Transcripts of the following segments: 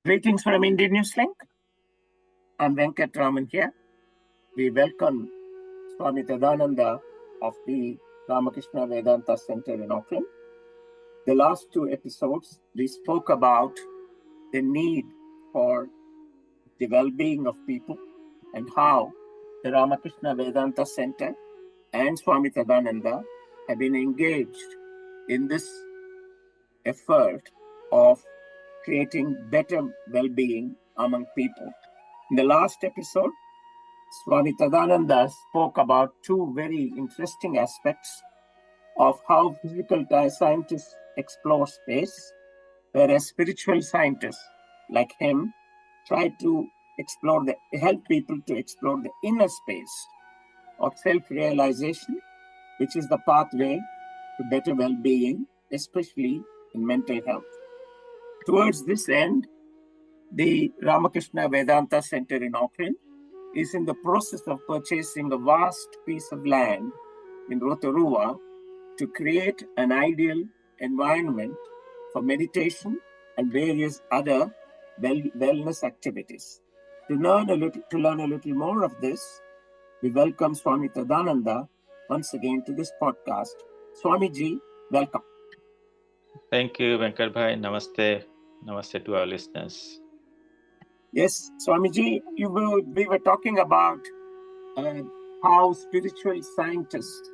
Greetings from Indian Newslink. I'm Venkat Raman here. We welcome Swami Tadananda of the Ramakrishna Vedanta Centre in Auckland. The last two episodes, we spoke about the need for the well-being of people and how the Ramakrishna Vedanta Centre and Swami Tadananda have been engaged in this effort of creating better well-being among people. In the last episode, Swami Tadananda spoke about two very interesting aspects of how physical scientists explore space, whereas spiritual scientists like him try to help people to explore the inner space of self-realization, which is the pathway to better well-being, especially in mental health. Towards this end, the Ramakrishna Vedanta Centre in Auckland is in the process of purchasing a vast piece of land in Rotorua to create an ideal environment for meditation and various other wellness activities. To learn a little more of this, we welcome Swami Tadananda once again to this podcast. Swamiji, welcome. Thank you, Venkat Bhai. Namaste. Namaste to our listeners. Yes, Swamiji, we were talking about how spiritual scientists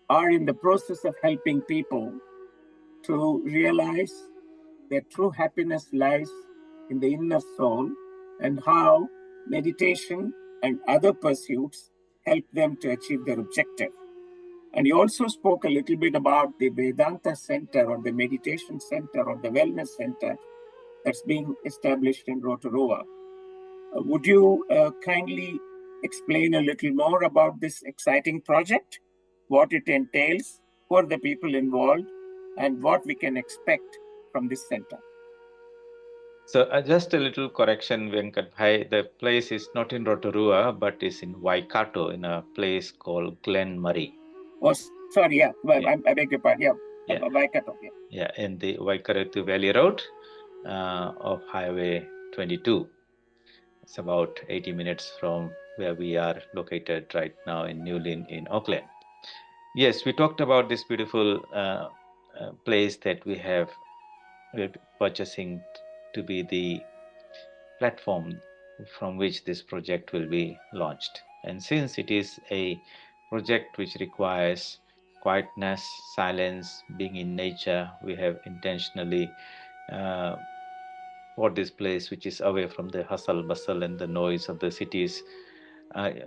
are in the process of helping people to realize that true happiness lies in the inner soul, and how meditation and other pursuits help them to achieve their objective. And he also spoke a little bit about the Vedanta Center or the Meditation Center or the Wellness Center that's being established in Rotorua. Would you kindly explain a little more about this exciting project, what it entails, who are the people involved, and what we can expect from this center? So just a little correction, Venkat Bhai. The place is not in Rotorua, but is in Waikato, in a place called Glen Murray. Oh, sorry, yeah. I beg your pardon. Yeah. Waikato. Yeah, in the Waikato Valley Road of Highway 22. It's about 80 minutes from where we are located right now in New Lynn in Auckland. Yes, we talked about this beautiful place that we're purchasing to be the platform from which this project will be launched. And since it is a project which requires quietness, silence, being in nature, we have intentionally bought this place which is away from the hustle, bustle, and the noise of the cities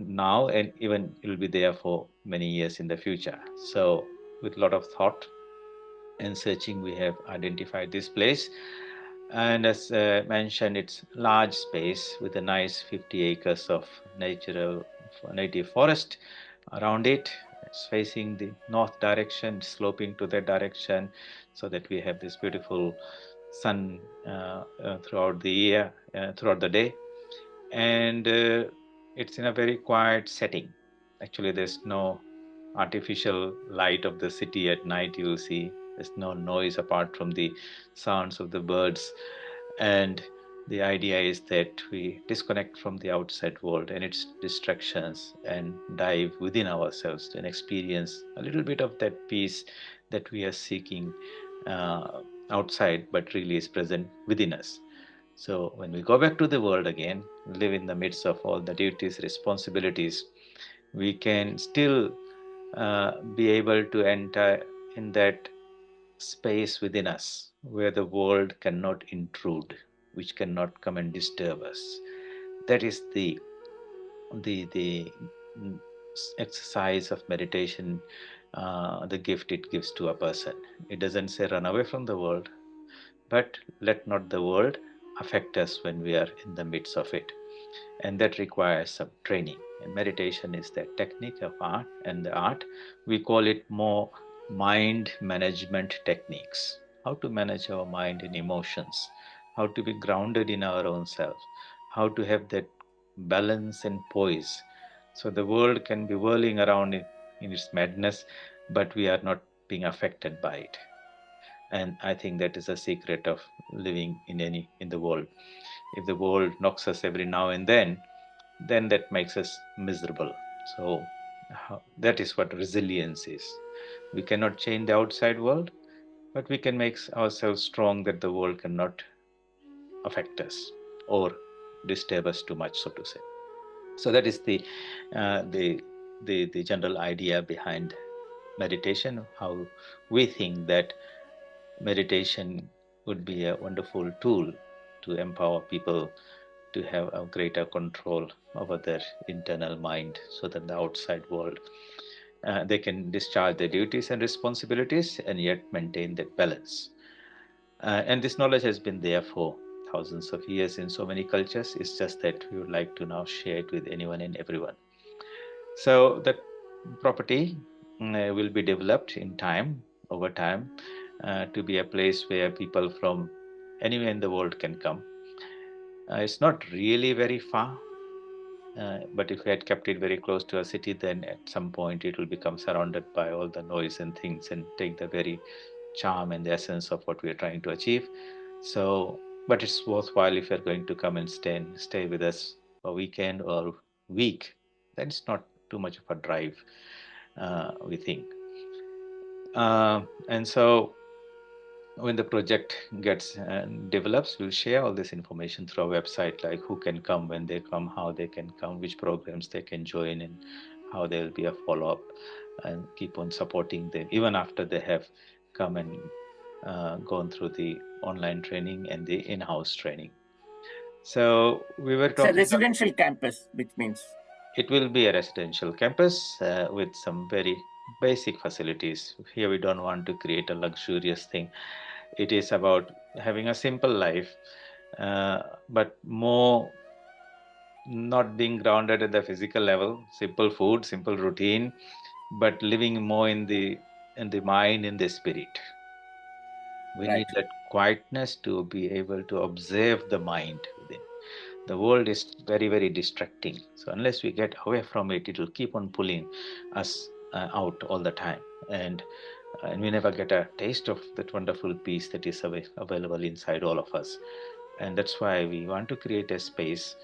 now, and even it will be there for many years in the future. So, with a lot of thought and searching, we have identified this place. And as mentioned, it's large space with a nice 50 acres of native forest around it. It's facing the north direction, sloping to that direction, so that we have this beautiful sun throughout the year, throughout the day. And it's in a very quiet setting. Actually, there's no artificial light of the city at night. You'll see there's no noise apart from the sounds of the birds. And the idea is that we disconnect from the outside world and its distractions and dive within ourselves and experience a little bit of that peace that we are seeking outside, but really is present within us. So when we go back to the world again, live in the midst of all the duties, responsibilities, we can still be able to enter in that space within us where the world cannot intrude, which cannot come and disturb us. That is the exercise of meditation, the gift it gives to a person. It doesn't say run away from the world, but let not the world affect us when we are in the midst of it. And that requires some training. And meditation is that technique of art, and the art, we call it more mind management techniques. How to manage our mind and emotions, how to be grounded in our own self, how to have that balance and poise. So the world can be whirling around in its madness, but we are not being affected by it. And I think that is a secret of living in the world. If the world knocks us every now and then that makes us miserable. So that is what resilience is. We cannot change the outside world, but we can make ourselves strong that the world cannot affect us or disturb us too much, so to say. So that is uh, the the general idea behind meditation. How we think that meditation would be a wonderful tool to empower people to have a greater control over their internal mind, so that the outside world they can discharge their duties and responsibilities and yet maintain that balance. And this knowledge has been there for thousands of years in so many cultures. It's just that we would like to now share it with anyone and everyone. So that property will be developed in time, over time, to be a place where people from anywhere in the world can come. It's not really very far, but if we had kept it very close to a city, then at some point it will become surrounded by all the noise and things and take the very charm and the essence of what we are trying to achieve. So, but it's worthwhile if you're going to come and stay with us a weekend or week. Then it's not too much of a drive, we think. And so when the project gets develops, we'll share all this information through our website, like who can come, when they come, how they can come, which programs they can join, and how there will be a follow-up, and keep on supporting them even after they have come and gone through the online training and the in-house training. So we were It's a talking. residential campus, which means It will be a residential campus with some very basic facilities. Here we don't want to create a luxurious thing. It is about having a simple life, but more not being grounded at the physical level. Simple food, simple routine, but living more in the mind, in the spirit. We right. need that quietness to be able to observe the mind within. The world is very, very distracting. So unless we get away from it, it will keep on pulling us out all the time. And we never get a taste of that wonderful peace that is available inside all of us. And that's why we want to create a space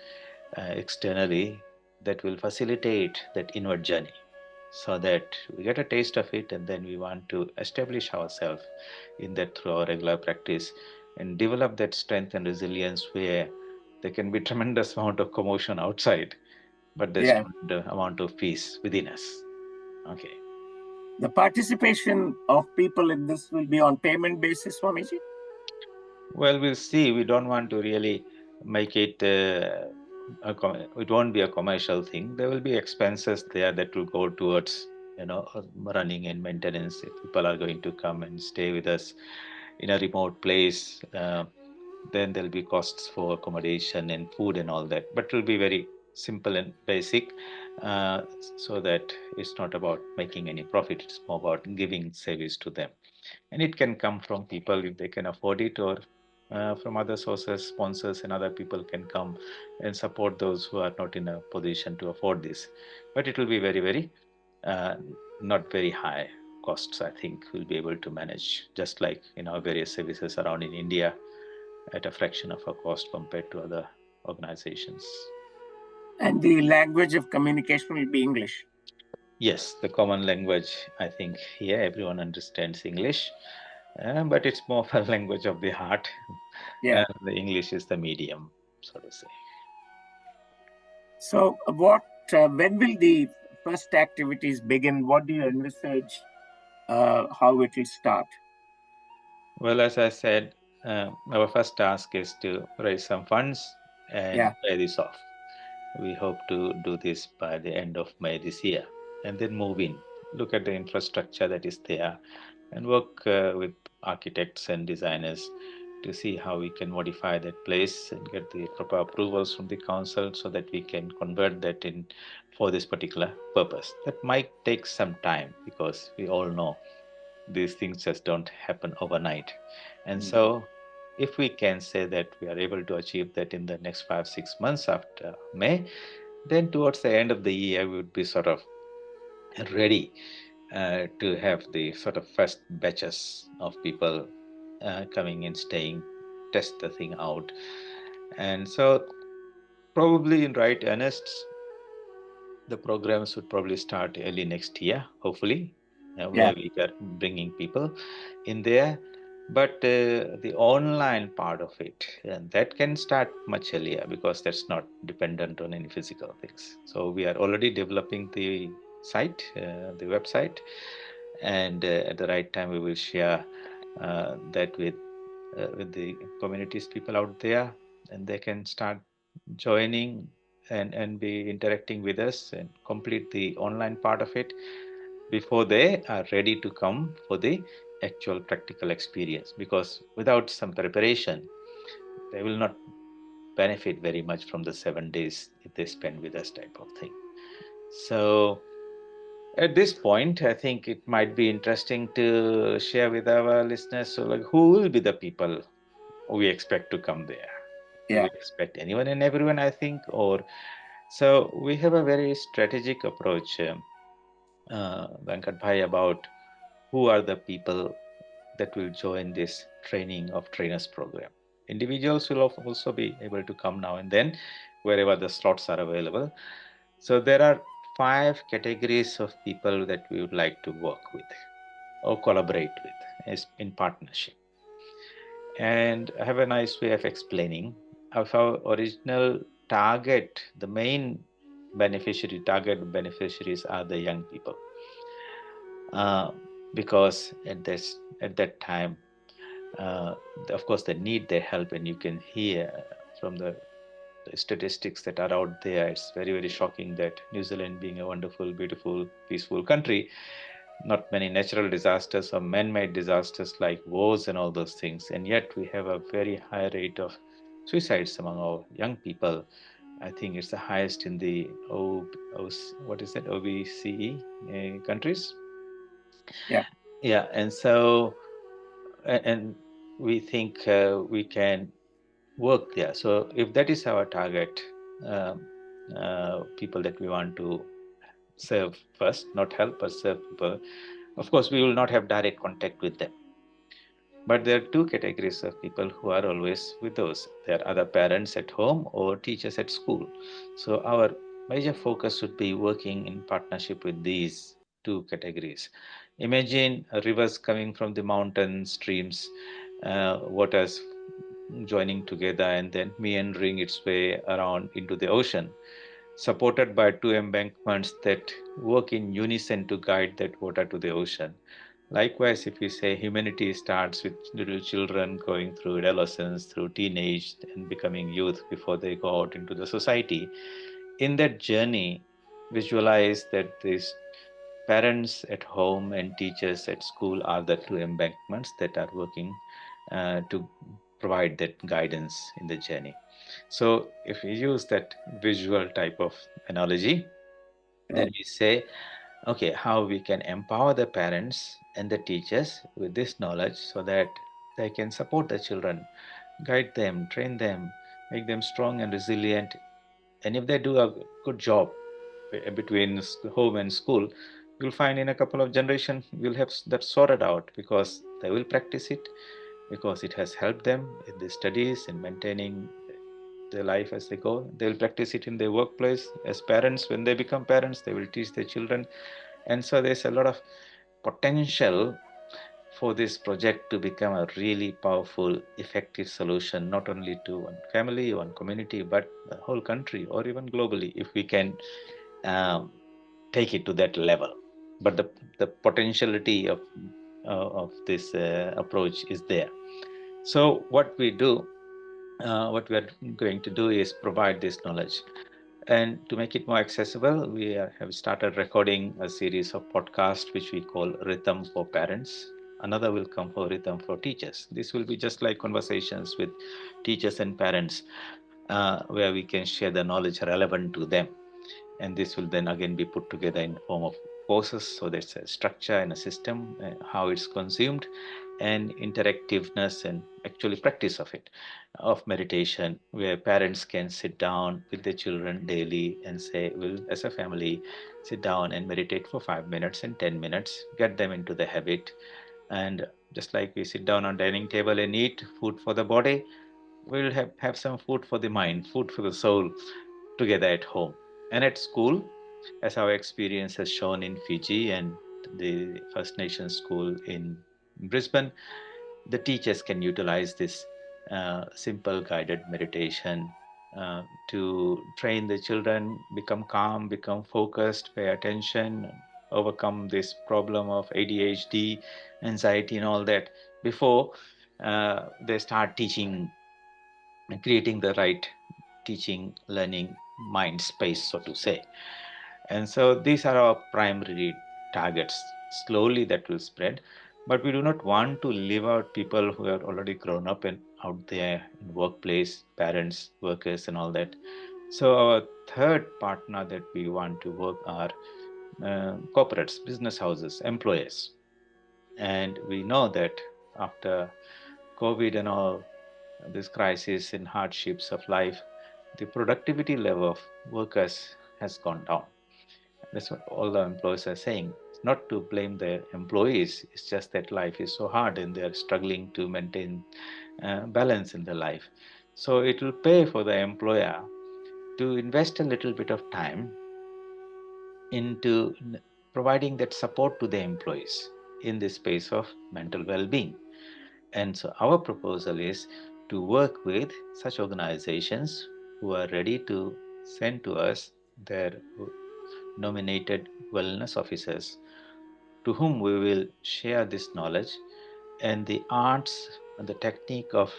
externally that will facilitate that inward journey, so that we get a taste of it, and then we want to establish ourselves in that through our regular practice and develop that strength and resilience, where there can be tremendous amount of commotion outside, but there's Yeah. tremendous amount of peace within us. Okay. The participation of people in this will be on payment basis, Swamiji? Well, we'll see. We don't want to really make it. It won't be a commercial thing. There will be expenses there that will go towards, running and maintenance. If people are going to come and stay with us in a remote place, then there'll be costs for accommodation and food and all that. But it will be very simple and basic, so that it's not about making any profit. It's more about giving service to them, and it can come from people if they can afford it, or from other sources, sponsors and other people can come and support those who are not in a position to afford this. But it will be very, very uh, not very high costs. I think we'll be able to manage, just like in our various services around in India, at a fraction of a cost compared to other organizations. And the language of communication will be English. Yes, the common language, I think here everyone understands English, but it's more of a language of the heart. Yeah. The English is the medium, so to say. So, when will the first activities begin? What do you envisage how it will start? Well, as I said, our first task is to raise some funds and Yeah. pay this off. We hope to do this by the end of May this year, and then move in, look at the infrastructure that is there, and work with architects and designers to see how we can modify that place and get the proper approvals from the council, so that we can convert that in for this particular purpose. That might take some time, because we all know these things just don't happen overnight. And Mm. so, if we can say that we are able to achieve that in the next 5 6 months after May, then towards the end of the year, we would be sort of ready to have the sort of first batches of people coming and staying, test the thing out. And so, probably in right earnest, the programs would probably start early next year, hopefully, Yeah. where we are bringing people in there. But the online part of it, that can start much earlier because that's not dependent on any physical things. So we are already developing the site, the website, and at the right time we will share that with the communities people out there, and they can start joining and be interacting with us and complete the online part of it before they are ready to come for the actual practical experience, because without some preparation they will not benefit very much from the 7 days if they spend with us type of thing. So at this point, I think it might be interesting to share with our listeners, so like, who will be the people we expect to come there? Do we Yeah. expect anyone and everyone, I think? Or so we have a very strategic approach, Venkat Bhai, about who are the people that will join this training of trainers program. Individuals will also be able to come now and then wherever the slots are available. So there are 5 categories of people that we would like to work with or collaborate with as in partnership. And I have a nice way of explaining of our original target. The main target beneficiaries are the young people, uh, because at that time, uh, of course, they need their help, and you can hear from the statistics that are out there. It's very, very shocking that New Zealand, being a wonderful, beautiful, peaceful country, not many natural disasters or man-made disasters like wars and all those things, and yet we have a very high rate of suicides among our young people. I think it's the highest in the what is that, OBCE countries. Yeah. Yeah, and so and we think we can work there. So if that is our target, um, people that we want to serve first, not help, but serve people, of course, we will not have direct contact with them. But there are 2 categories of people who are always with us. There are other parents at home or teachers at school. So our major focus should be working in partnership with these 2 categories. Imagine rivers coming from the mountain streams, waters joining together and then meandering its way around into the ocean, supported by 2 embankments that work in unison to guide that water to the ocean. Likewise, if we say humanity starts with little children going through adolescence, through teenage, and becoming youth before they go out into the society, in that journey, visualize that these parents at home and teachers at school are the 2 embankments that are working to provide that guidance in the journey. So, if we use that visual type of analogy, then Right. we say, okay, how we can empower the parents and the teachers with this knowledge so that they can support the children, guide them, train them, make them strong and resilient. And if they do a good job between home and school, you'll find in a couple of generations you'll have that sorted out, because they will practice it, because it has helped them in their studies and maintaining their life as they go. They will practice it in their workplace. As parents, when they become parents, they will teach their children. And so there's a lot of potential for this project to become a really powerful, effective solution, not only to one family, one community, but the whole country or even globally, if we can um, take it to that level. But the potentiality of this approach is there. So what we are going to do is provide this knowledge. And to make it more accessible, have started recording a series of podcasts which we call Rhythm for Parents. Another will come for Rhythm for Teachers. This will be just like conversations with teachers and parents, where we can share the knowledge relevant to them. And this will then again be put together in form of courses. So there's a structure and a system, how it's consumed, and interactiveness and actually practice of it, of meditation, where parents can sit down with their children daily and say, we'll as a family sit down and meditate for 5 minutes and 10 minutes, get them into the habit, and Just like we sit down on dining table and eat food for the body, we'll have some food for the mind, food for the soul together at home. And at school, as our experience has shown in Fiji and the First Nations school in Brisbane, the teachers can utilize this simple guided meditation to train the children, become calm, become focused, pay attention, overcome this problem of ADHD, anxiety, and all that before they start teaching, creating the right teaching, learning mind space, so to say. And so these are our primary targets. Slowly that will spread. But we do not want to leave out people who are already grown up and out there in workplace, parents, workers, and all that. So our third partner that we want to work are corporates, business houses, employers. And we know that after COVID and all this crisis and hardships of life, the productivity level of workers has gone down. That's what all the employees are saying. It's not to blame the employees, it's just that life is so hard and they're struggling to maintain balance in their life. So it will pay for the employer to invest a little bit of time into providing that support to the employees in the space of mental well being. And so our proposal is to work with such organizations who are ready to send to us their nominated wellness officers to whom we will share this knowledge and the arts and the technique of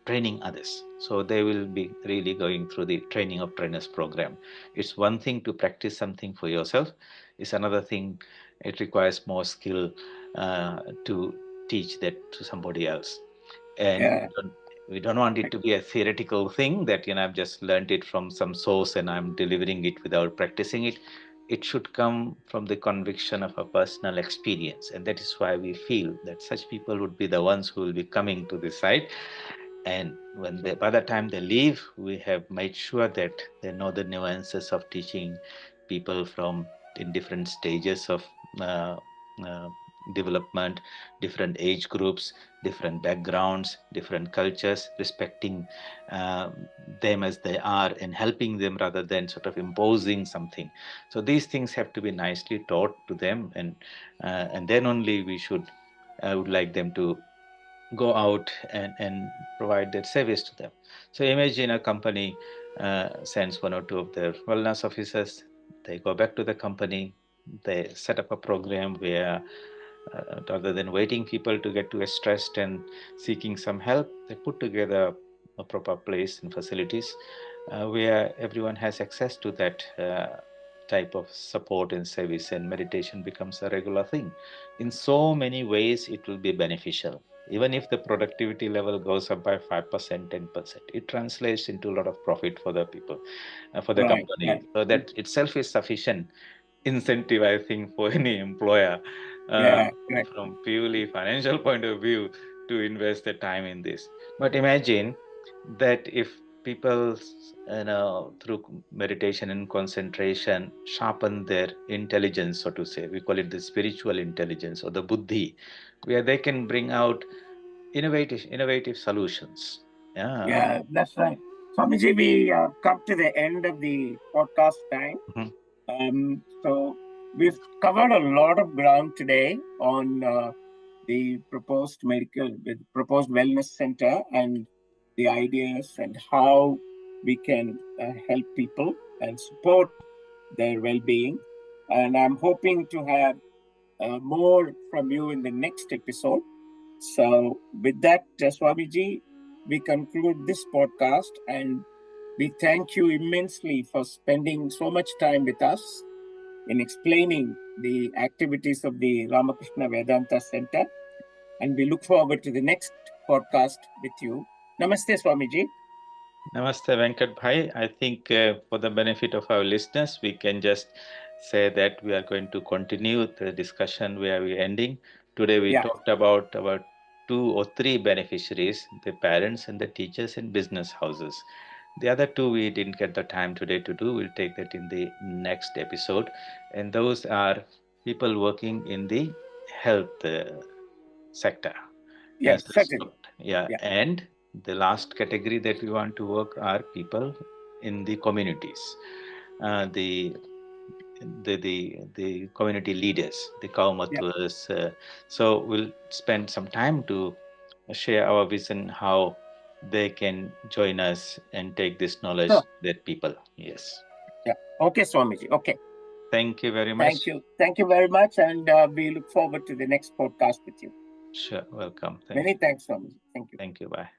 training others. So they will be really going through the training of trainers program. It's one thing to practice something for yourself, it's another thing, it requires more skill to teach that to somebody else. And yeah, we don't want it to be a theoretical thing that I've just learned it from some source and I'm delivering it without practicing it. It should come from the conviction of a personal experience, and that is why we feel that such people would be the ones who will be coming to the site. And by the time they leave, we have made sure that they know the nuances of teaching people from in different stages of uh, uh, development, different age groups, different backgrounds, different cultures, respecting uh, them as they are and helping them rather than sort of imposing something. So these things have to be nicely taught to them, and then only we should. I would like them to go out and provide that service to them. So imagine a company sends one or two of their wellness officers, they go back to the company, they set up a program where rather than waiting people to get too stressed and seeking some help, they put together a proper place and facilities where everyone has access to that type of support and service, and meditation becomes a regular thing. In so many ways, it will be beneficial. Even if the productivity level goes up by 5%, 10%, it translates into a lot of profit for the people, for the right, company. right. So that itself is sufficient incentive, I think, for any employer uh, Yeah, right. from purely financial point of view to invest the time in this. But imagine that if people, through meditation and concentration, sharpen their intelligence, so to say, we call it the spiritual intelligence or the buddhi, where they can bring out innovative solutions. Yeah. Yeah, that's right. Swamiji, we come to the end of the podcast time. Mhm. So we've covered a lot of ground today on the proposed wellness center and the ideas and how we can help people and support their well-being. And I'm hoping to have more from you in the next episode. So, with that, Swamiji, we conclude this podcast and we thank you immensely for spending so much time with us in explaining the activities of the Ramakrishna Vedanta Centre. And we look forward to the next podcast with you. Namaste, Swamiji. Namaste, Venkat Bhai. I think for the benefit of our listeners, we can just say that we are going to continue the discussion where we're ending. Today, we Yeah, talked about two or three beneficiaries, the parents and the teachers in business houses. The other two we didn't get the time today to do. We'll take that in the next episode. And those are people working in the health sector. Yes, So, certainly. yeah, Yeah. and the last category that we want to work are people in the communities, the community leaders, the Kaumatvas. So we'll spend some time to share our vision how they can join us and take this knowledge Sure. to their people. Yes. Yeah. Okay, Swamiji. Okay. Thank you very much. Thank you. Thank you very much. And we look forward to the next podcast with you. Sure. Welcome. Many thanks, Swamiji. Thank you. Thank you. Bye.